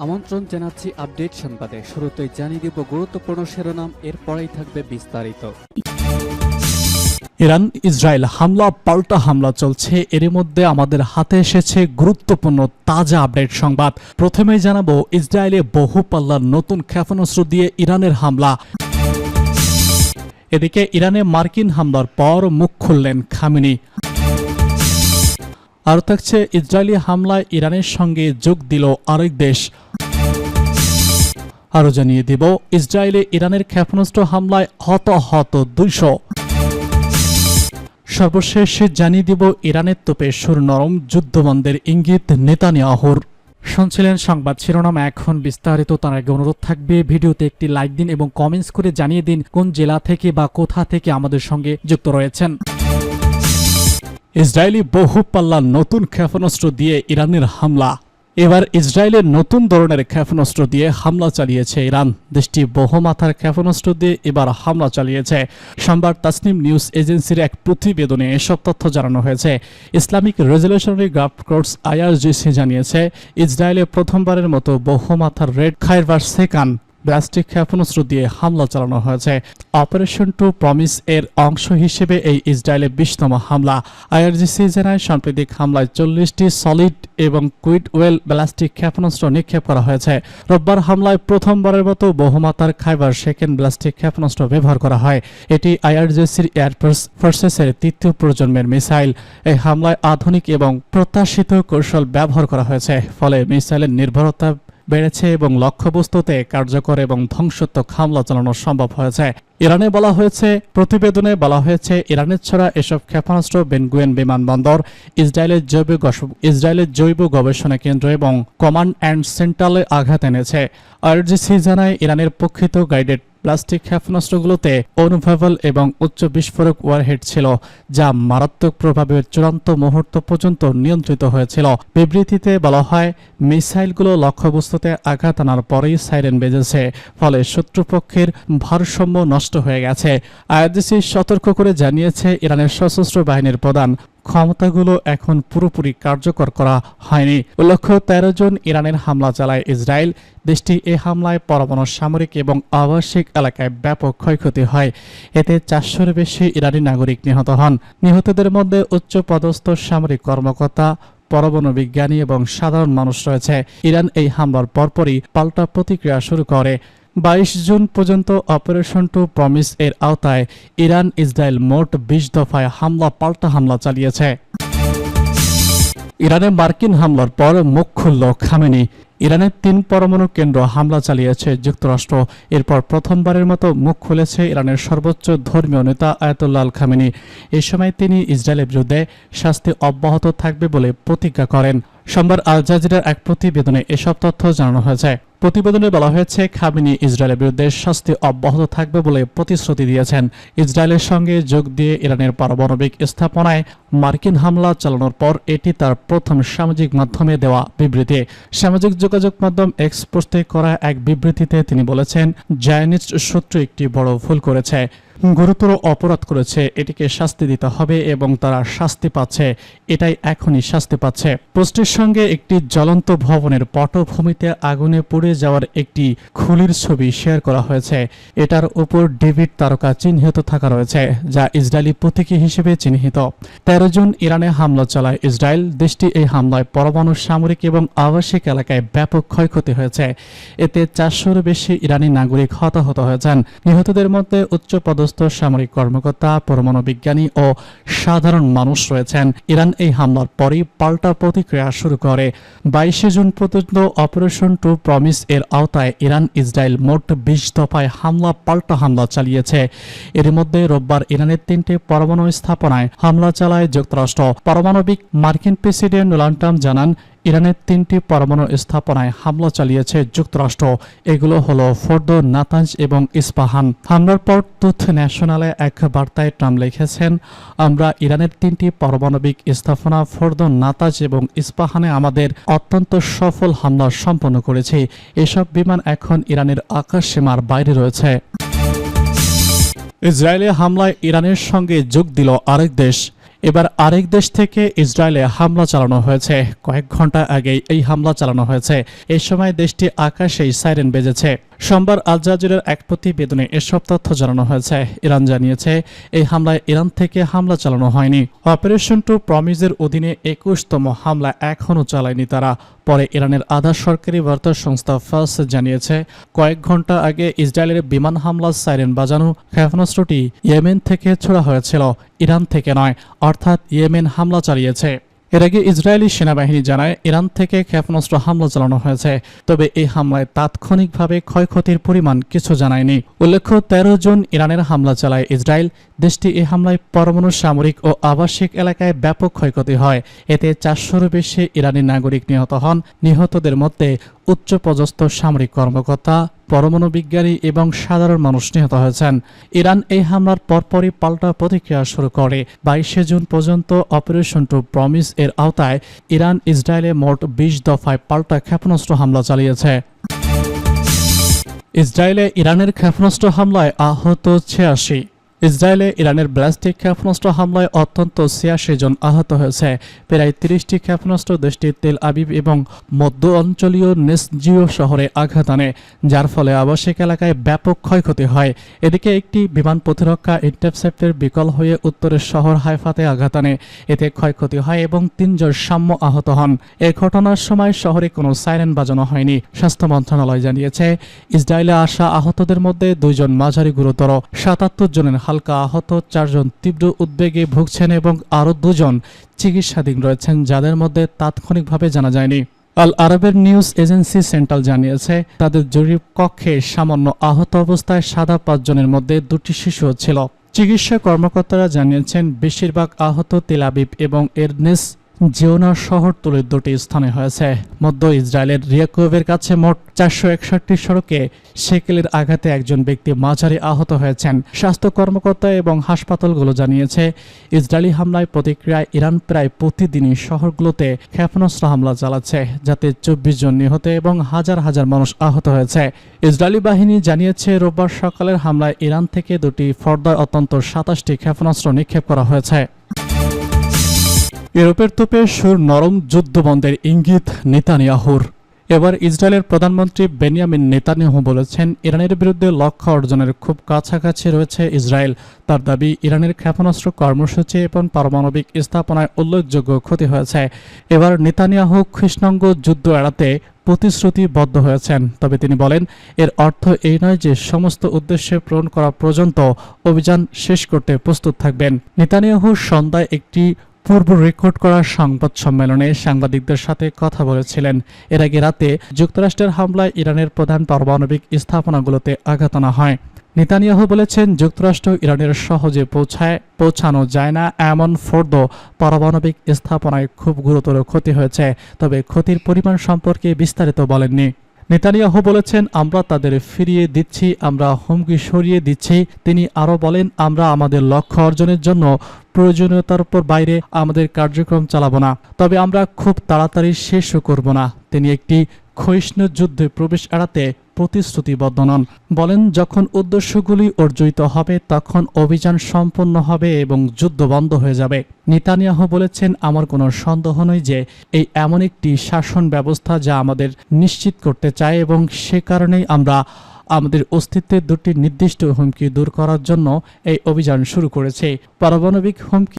আমন্ত্রণ জানাচ্ছি আপডেট সংবাদে। শুরুতেই জানিয়ে দিব গুরুত্বপূর্ণ শিরোনাম, এরপরেই থাকবে বিস্তারিত। ইরান ইসরায়েল হামলা পাল্টা হামলা চলছে, এর মধ্যে আমাদের হাতে এসেছে গুরুত্বপূর্ণ তাজা আপডেট সংবাদ। প্রথমেই জানাবো ইসরায়েলে বহু পাল্লার নতুন ক্ষেপণাস্ত্র দিয়ে ইরানের হামলা। এদিকে ইরানে মার্কিন হামলার পর মুখ খুললেন খামেনি। আরও থাকছে ইসরায়েলি হামলায় ইরানের সঙ্গে যোগ দিল আরেক দেশ। আরও জানিয়ে দিব ইসরায়েলে ইরানের ক্ষেপণাস্ত্র হামলায় হতাহত 200। সর্বশেষ জানিয়ে দিব ইরানের তোপে সুর নরম, যুদ্ধবন্ধের ইঙ্গিত নেতানিয়াহুর। শুনছিলেন সংবাদ শিরোনাম, এখন বিস্তারিত। তার আগে অনুরোধ থাকবে ভিডিওতে একটি লাইক দিন এবং কমেন্টস করে জানিয়ে দিন কোন জেলা থেকে বা কোথা থেকে আমাদের সঙ্গে যুক্ত রয়েছেন। ইসরায়েলি বহু পাল্লার নতুন ক্ষেপণাস্ত্র দিয়ে ইরানের হামলা। এবার ইসরায়েলের নতুন ধরনের ক্ষেপণাস্ত্র দিয়ে হামলা চালিয়েছে ইরান। দেশটি বহুমাত্রার ক্ষেপণাস্ত্র দিয়ে এবার হামলা চালিয়েছে। সোমবার তাসনিম নিউজ এজেন্সির এক প্রতিবেদনে এসব তথ্য জানানো হয়েছে। ইসলামিক রেজলিউশনারি গার্ড কোর্স আইআরজিসি জানিয়েছে, ইসরায়েলে প্রথমবারের মতো বহুমাত্রার রেড খাইবার সেকান ব্যালিস্টিক ক্ষেপণাস্ত্র দিয়ে হামলা চালানো হয়েছে। অপারেশন টু প্রমিস এর অংশ হিসেবে এই ইসরায়েলের 20তম হামলা। আইআরজিসি জানায়, সাম্প্রতিক হামলায় 40টি সলিড এবং কুইডওয়েল ব্যালিস্টিক ক্ষেপণাস্ত্র নিক্ষেপ করা হয়েছে। রোববার হামলায় প্রথমবারের মতো বহুমাত্রার খাইবার সেকেন্ড ব্যালিস্টিক ক্ষেপণাস্ত্র ব্যবহার করা হয়। এটি আইআরজিসির এয়ার ফোর্সেসের 3য় প্রজন্মের মিসাইল। এই হামলায় আধুনিক এবং প্রত্যাশিত কৌশল ব্যবহার করা হয়েছে, ফলে মিসাইলের নির্ভরতা বেড়েছে এবং লক্ষ্যবস্তুতে কার্যকর এবং ধ্বংসাত্মক হামলা চালানো সম্ভব হয়েছে। প্রতিবেদনে বলা হয়েছে, ইরানের ছড়া এসব ক্ষেপণাস্ত্র বেন গুরিয়ন বিমানবন্দর, ইসরায়েলের জৈব গবেষণা কেন্দ্র এবং কমান্ড অ্যান্ড সেন্ট্রালে আঘাত এনেছে। আইআরজিসি জানায়, ইরানের প্রকৃত গাইডেড প্লাস্টিক ক্ষেপণাস্ত্রগুলোতে অনুভেবল এবং উচ্চ বিস্ফোরক ওয়ারহেড ছিল, যা মারাত্মক প্রভাবের চূড়ান্ত মুহূর্ত পর্যন্ত নিয়ন্ত্রিত হয়েছিল। বিবৃতিতে বলা হয়, মিসাইলগুলো লক্ষ্যবস্তুতে আঘাত আনার পরেই সাইরেন বেজেছে, ফলে শত্রুপক্ষের ভারসাম্য নষ্ট হয়ে গেছে। আইআরজিসি সতর্ক করে জানিয়েছে, ইরানের সশস্ত্র বাহিনীর প্রধান ক্ষমতাগুলো এখন পুরোপুরি কার্যকর করা হয়নি। উল্লেখ্য, 13 জন ইরানের হামলা চালায় ইসরায়েল। দেশটি এই হামলায় পরমাণু সামরিক এবং আবাসিক এলাকায় ব্যাপক ক্ষয়ক্ষতি হয়। এতে 400-এর বেশি ইরানি নাগরিক নিহত হন। নিহতদের মধ্যে উচ্চপদস্থ সামরিক কর্মকর্তা, পরমাণু বিজ্ঞানী এবং সাধারণ মানুষ রয়েছে। ইরান এই হামলার পরপরই পাল্টা প্রতিক্রিয়া শুরু করে। 22 জুন পর্যন্ত অপারেশন টু প্রমিস এর আওতায় ইরান ইসরায়েল মোট 20 দফায় পাল্টা হামলা চালিয়েছে। ইরানে মার্কিন হামলার পর মুখ খুলল খামেনি। ইরানের 3 পরমাণু কেন্দ্র হামলা চালিয়েছে যুক্তরাষ্ট্র। এরপর প্রথমবারের মতো মুখ খুলেছে ইরানের সর্বোচ্চ ধর্মীয় নেতা আয়াতুল্লাহ আল খামেনি। এই সময় তিনি ইসরায়েলের বিরুদ্ধে শাস্তি অব্যাহত থাকবে বলে প্রতিজ্ঞা করেন। সোমবার আল জাজিরার এক প্রতিবেদনে এসব তথ্য জানানো হয়েছে। প্রতিবেদনে বলা হয়েছে, খামেনি ইসরায়েলের বিরুদ্ধে শাস্তি অব্যাহত থাকবে বলে প্রতিশ্রুতি দিয়েছেন। ইসরায়েলের সঙ্গে যোগ দিয়ে ইরানের পারমাণবিক স্থাপনায় মার্কিন হামলা চালানোর পর এটি তার প্রথম সামাজিক মাধ্যমে দেওয়া বিবৃতি। সামাজিক যোগাযোগ মাধ্যম এক্স পোস্টে করা এক বিবৃতিতে তিনি বলেছেন, জায়নিস্ট শত্রু একটি বড় ভুল করেছে, গুরুতর অপরাধ করেছে, এটিকে শাস্তি দিতে হবে এবং তারা শাস্তি পাচ্ছে, এটাই এখনই শাস্তি পাচ্ছে। পোস্টের সঙ্গে একটি জ্বলন্ত ভবনের পটভূমিতে আগুনে পুড়ে যাওয়ার একটি খুলির ছবি শেয়ার করা হয়েছে। এটার উপর ডেভিড তারকা চিহ্নিত থাকা রয়েছে, যা ইসরায়েলি প্রতীকী হিসেবে চিহ্নিত। 13 জুন ইরানে হামলা চালায় ইসরায়েল। দেশটি এই হামলায় পরমাণু সামরিক এবং আবাসিক এলাকায় ব্যাপক ক্ষয়ক্ষতি হয়েছে। এতে 400-এর বেশি ইরানি নাগরিক হতাহত হয়েছেন। নিহতদের মধ্যে উচ্চপদস্থ সামরিক কর্মকর্তা, পরমাণু বিজ্ঞানী ও সাধারণ মানুষ রয়েছেন। ইরান এই হামলার পরই পাল্টা প্রতিক্রিয়া শুরু করে। 22 জুন পর্যন্ত অপারেশন টু প্রমিস এর আওতায় ইরান ইসরায়েল মোট 20 দফায় পাল্টা হামলা চালিয়েছে। এর মধ্যে রোববার ইরানের 3টি পরমাণু স্থাপনায় হামলা চালায় যুক্তরাষ্ট্র। পারমাণবিক মার্কিন প্রেসিডেন্ট ডোনাল্ড ট্রাম্প জানান, ইরানের 3টি পরমাণু স্থাপনায় হামলা চালিয়েছে যুক্তরাষ্ট্র। এগুলো হলো ফোর্দো, নাতাঞ্জ এবং ইস্পাহান। হামলার পর তথ্য ন্যাশনালে এক বার্তায় ট্রাম্প লিখেছেন, আমরা ইরানের 3টি পারমাণবিক স্থাপনা ফোর্দো, নাতাঞ্জ এবং ইস্পাহানে আমাদের অত্যন্ত সফল হামলা সম্পন্ন করেছি। এসব বিমান এখন ইরানের আকাশ সীমার বাইরে রয়েছে। ইসরায়েলি হামলায় ইরানের সঙ্গে যোগ দিল আরেক দেশ। এবার আরেক দেশ থেকে ইসরায়েলে হামলা চালানো হয়েছে। কয়েক ঘন্টা আগেই এই হামলা চালানো হয়েছে। এই সময় দেশটি আকাশেই সাইরেন বেজেছে। সোমবার আল জাজিরার এক প্রতিবেদনে এসব তথ্য জানানো হয়েছে। ইরান জানিয়েছে এই হামলায় ইরান থেকে হামলা চালানো হয়নি। অপারেশন টু প্রমিসের অধীনে ২১তম হামলা এখনও চালায়নি তারা। পরে ইরানের আধা সরকারি বার্তা সংস্থা ফার্স জানিয়েছে কয়েক ঘন্টা আগে ইসরায়েলের বিমান হামলার সাইরেন বাজানো ক্ষেপণাস্ত্রটি ইয়েমেন থেকে ছোড়া হয়েছিল, ইরান থেকে নয়, অর্থাৎ ইয়েমেন হামলা চালিয়েছে। এর আগে ইসরায়েলি সেনাবাহিনী জানায় ইরান থেকে ক্ষেপণাস্ত্র হামলা চালানো হয়েছে, তবে এই হামলায় তাৎক্ষণিকভাবে ক্ষয়ক্ষতির পরিমাণ কিছু জানায়নি। উল্লেখ্য ১৩ জন ইরানের হামলা চালায় ইসরায়েল। দেশটি এই হামলায় পরমাণু সামরিক ও আবাসিক এলাকায় ব্যাপক ক্ষয়ক্ষতি হয়। এতে ৪০০-র বেশি ইরানি নাগরিক নিহত হন। নিহতদের মধ্যে উচ্চপদস্থ সামরিক কর্মকর্তা, পরমাণু বিজ্ঞানী এবং সাধারণ মানুষ নিহত হয়েছেন। ইরান এই হামলার পরপরই পাল্টা প্রতিক্রিয়া শুরু করে। ২২শে জুন পর্যন্ত অপারেশন টু প্রমিস এর আওতায় ইরান ইসরায়েলে মোট ২০ দফায় পাল্টা ক্ষেপণাস্ত্র হামলা চালিয়েছে। ইসরায়েলে ইরানের ক্ষেপণাস্ত্র হামলায় আহত ৮৬। ইসরায়েলে ইরানের ব্যালিস্টিক ক্ষেপণাস্ত্র হামলায় অন্তত ৮৬ জন আহত হয়েছে। প্রায় ৩০টি ক্ষেপণাস্ত্র দেশটির তেল আবিব এবং মধ্য অঞ্চলীয় নেসজিও শহরে আঘাত আনে, যার ফলে আবাসিক এলাকায় ব্যাপক ক্ষয়ক্ষতি হয়। এদিকে একটি বিমান প্রতিরক্ষা ইন্টারসেপ্টের বিকল হয়ে উত্তরের শহর হাইফাতে আঘাত আনে। এতে ক্ষয়ক্ষতি হয় এবং ৩ জন সাম্য আহত হন। এ ঘটনার সময় শহরে কোনো সাইরেন বাজানো হয়নি। স্বাস্থ্য মন্ত্রণালয় জানিয়েছে ইসরায়েলে আসা আহতদের মধ্যে ২ জন মাঝারি গুরুতর, ৭৭ জনের হালকা আহত, ৪ জন তীব্র উদ্বেগে ভুগছেন এবং আরও ২ জন চিকিৎসাধীন রয়েছেন, যাদের মধ্যে তাৎক্ষণিকভাবে জানা যায়নি। আল আরবের নিউজ এজেন্সি সেন্ট্রাল জানিয়েছে তাদের জরুরি কক্ষে সামান্য আহত অবস্থায় সাদা ৫ জনের মধ্যে ২টি শিশুও ছিল। চিকিৎসা কর্মকর্তারা জানিয়েছেন বেশিরভাগ আহত তেল আবিব এবং এরনেস জিওনা শহরতলির ২টি স্থানে হয়েছে। মধ্য ইসরায়েলের রিয়াকুভের কাছে মোট ৪৬১টি সড়কে শেকেলের আঘাতে একজন ব্যক্তি মাঝারি আহত হয়েছেন। স্বাস্থ্য কর্মকর্তা এবং হাসপাতালগুলো জানিয়েছে ইসরায়েলি হামলায় প্রতিক্রিয়ায় ইরান প্রায় প্রতিদিনই শহরগুলোতে ক্ষেপণাস্ত্র হামলা চালাচ্ছে, যাতে ২৪ জন নিহত এবং হাজার হাজার মানুষ আহত হয়েছে। ইসরায়েলি বাহিনী জানিয়েছে রোববার সকালের হামলায় ইরান থেকে ২টি ফর্দায় অত্যন্ত ২৭টি ক্ষেপণাস্ত্র নিক্ষেপ করা হয়েছে। ইউরোপের তোপে সুর নরম, যুদ্ধবন্ধের ইঙ্গিত নেতানিয়াহুর। এবার ইসরায়েলের প্রধানমন্ত্রী বেনিয়ামিন নেতানিয়াহু বলেছেন ইরানের বিরুদ্ধে লক্ষ্য অর্জনের খুব কাছাকাছি রয়েছে ইসরায়েল। তার দাবি ইরানের ক্ষেপণাস্ত্র কর্মসূচি এবং পারমাণবিক স্থাপনায় উল্লেখযোগ্য ক্ষতি হয়েছে। এবার নেতানিয়াহু কৃষ্ণাঙ্গ যুদ্ধ এড়াতে প্রতিশ্রুতিবদ্ধ হয়েছেন, তবে তিনি বলেন এর অর্থ এই নয় যে সমস্ত উদ্দেশ্যে পূরণ করা পর্যন্ত অভিযান শেষ করতে প্রস্তুত থাকবেন। নেতানিয়াহু সন্ধ্যায় একটি পূর্ব রেকর্ড করা সংবাদ সম্মেলনে সাংবাদিকদের সাথে কথা বলেছিলেন। এর আগে রাতে যুক্তরাষ্ট্রের হামলায় ইরানের প্রধান পারমাণবিক স্থাপনাগুলোতে আঘাত আনা হয়। নেতানিয়াহু বলেছেন যুক্তরাষ্ট্র ইরানের সহজে পৌঁছানো যায় না এমন ফোর্দো পারমাণবিক স্থাপনায় খুব গুরুতর ক্ষতি হয়েছে, তবে ক্ষতির পরিমাণ সম্পর্কে বিস্তারিত বলেননি। নেতানিয়াহু বলেছেন আমরা তাদের ফিরিয়ে দিচ্ছি, আমরা হুমকি সরিয়ে দিচ্ছি। তিনি আরও বলেন আমরা আমাদের লক্ষ্য অর্জনের জন্য প্রয়োজনীয়তার উপর বাইরে আমাদের কার্যক্রম চালাবো না, তবে আমরা খুব তাড়াতাড়ি শেষও করব না। তিনি একটি ক্ষয়িষ্ণু যুদ্ধে প্রবেশ এড়াতে প্রতিশ্রুতিবদ্ধ নন। বলেন যখন উদ্দেশ্যগুলি অর্জিত হবে তখন অভিযান সম্পন্ন হবে এবং যুদ্ধ বন্ধ হয়ে যাবে। নেতানিয়াহু বলেছেন আমার কোনো সন্দেহ নেই যে এই এমন একটি শাসন ব্যবস্থা যা আমাদের নিশ্চিত করতে চায় এবং সে কারণেই আমরা আমাদের অস্তিত্বের ২টি নির্দিষ্ট হুমকি দূর করার জন্য এই অভিযান শুরু করেছি। পারমাণবিক হুমকি